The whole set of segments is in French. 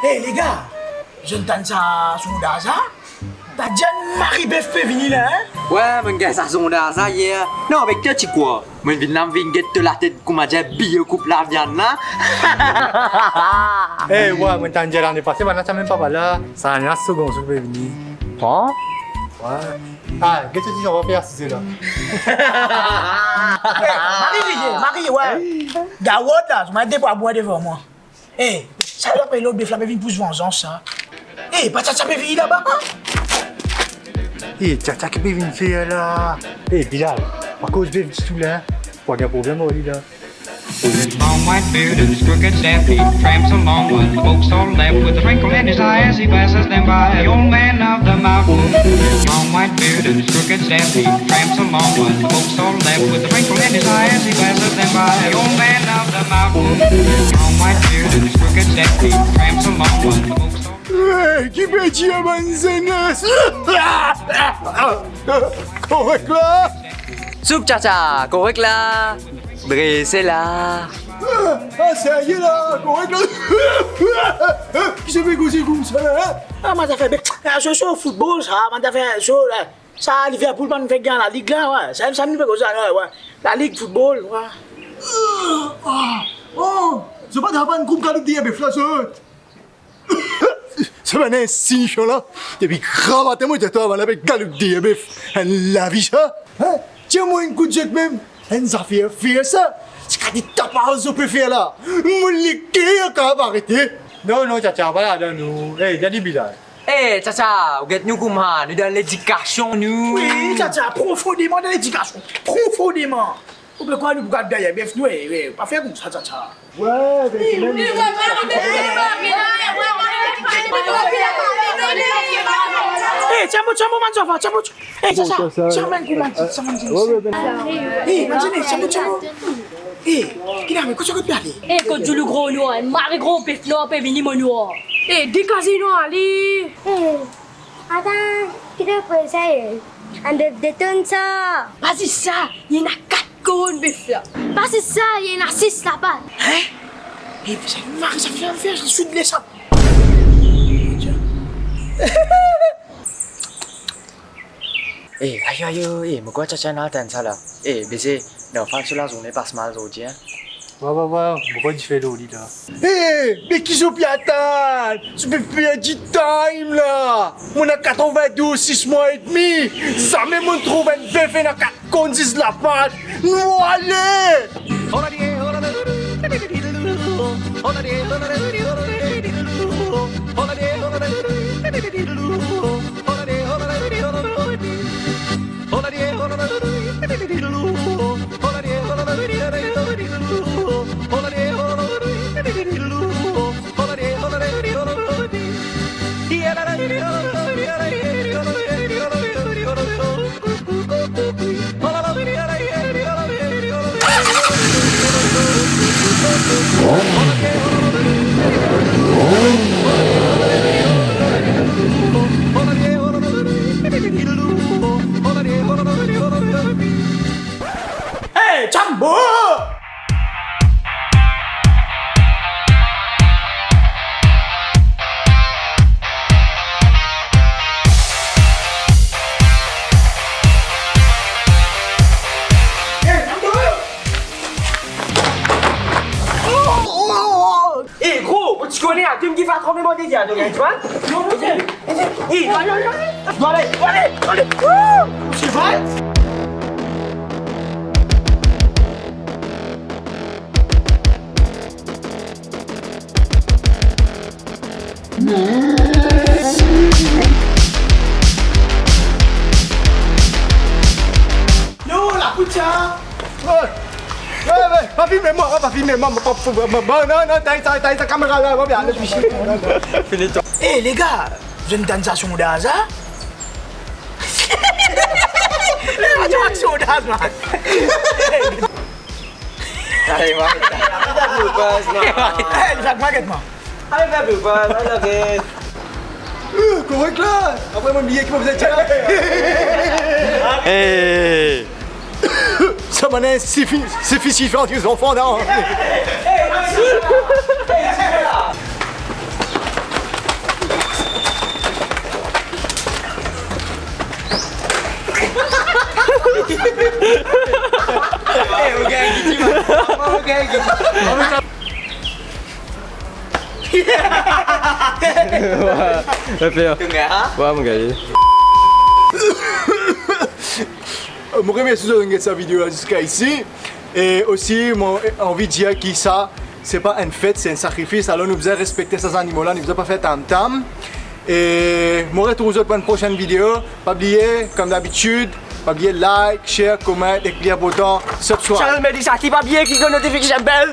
Hey les gars, je ne t'en ça sous d'asa. T'as déjà Marie Beth fait venir là, hein? Ouais, mon gars, ça sonne à ça hier. Non, avec toi, tu quoi? Mon Vietnam vient de la tête comme déjà bio coupe la viande là. Eh, ouais, mon temps là, on est passé, maintenant ça même pas là. Ça a une seconde, je vais venir. Hein? Ouais. Ah, qu'est-ce que tu dis, on va faire si c'est là? Marie, ouais. Gawad là, tu m'as dit pour boire devant moi. Eh, ça va pas l'autre Beth là, venir pour se vengeance ça. Eh, pas ça peut venir là-bas. Eh, tcha qui peut venir faire là? Eh, Bilal, à cause de tout là, pas de problème, on là. Long white beard and his crooked staff, he tramps along with the folks all left with a twinkle in his eye as he passes them by. The old man of the mountain. Long white beard and his crooked staff, he tramps along with the folks all left with a twinkle in his eye as he passes them by. The old man of the mountain. Long white beard and his crooked staff, he tramps along with the folks all. Qui peut dire manzanas? Correct là? Soup chacha, correct là. Dressé là. Ah, ça y est là, correct là? Qui se fait causer comme ça là? Ah, mais ça fait un show football, ça, mais ça fait un show là. Ça, Liverpool, man, fait gagner la ligue là, ouais. Ça me fait comme ça, ouais. La ligue football, ouais. Oh, c'est pas d'avoir un groupe qui a dit avec Flash. Ça va être signifiant là. Depuis cravaté-moi de toi avec Galop DBF. La vie ça. Tiens-moi un coup de jet même. Ça fait faire ça. C'est quand tu tapes à peut faire là. Mon liquide a arrêté. Non, non, tcha, voilà, nous. Eh, Daddy Bilal. Eh, chacha, vous êtes nous comme ça, nous dans l'éducation, nous. Oui, ça, profondément dans l'éducation. Profondément. Ou bien quoi, nous pouvons gagner, bref, nous, pas faire comme ça, ça. Ouais, mais c'est même. Eh, tiens, man, tiens, eh, ça, tiens, man, eh, maintenant, tiens, eh, qu'il a, mais qu'est-ce que tu as dit? Eh, quand tu le gros noir, marie gros pif noir, peut venir mon noir. Eh, décasé noir, allez. Attends, kita percaya anda détonne ça. Vas-y, ça, il y en a 4 cônes pif là. Pas ça, il y en a 6 là-bas. Hein? Eh, ça fait un faire, je suis de ça. Eh, ayo, mais quoi chacha n'a atteint ça là? Eh, baiser, dans le sur la journée passe mal aujourd'hui, hein? Ouais, pourquoi tu fais l'eau là? Eh, mais qui sont bien attendre? Tu peux faire du time là! On a 92, 6 mois et demi! Ça même on trouve un bœuf et on a 4 conditions de la pâte! Nous allez! Hey, Chambo! Eh, gros, tu connais, tu me dis pas tremblement des diades, tu vois? Eh, allez! C'est vrai? Yo, la putain! Ouais, pas filmer-moi, non, t'as ta caméra là, va bien, laisse-moi. Eh, les gars, je ne danse sur mon hasard. Eh, tu vas sur mon hasard, man. Allez, va. Eh, Jacques, m'arrête-moi. Allez, va, allez, Correct là! Après mon billet qui m'a fait tirer! Eh! Ça m'en est suffisant des enfants, non? Wah, menggali. Je remercie de regarder cette vidéo jusqu'à ici. Et aussi, j'ai envie de dire que ça, c'est pas une fête, c'est un sacrifice. Alors, nous devons respecter ces animaux-là, nous ne devons pas faire tam-tam. Et je retrouve vous pour une prochaine vidéo. Pas oublier, comme d'habitude, pas oublier like, share, comment et cliquer le bouton subscribe. Channel Melissa, active pas bien, clique sur la notification bell.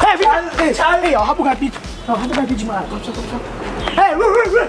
Hey, oh, hapo kapit. Oh, hapo kapit, Juma. Kom, kom, kom. Hey, wait.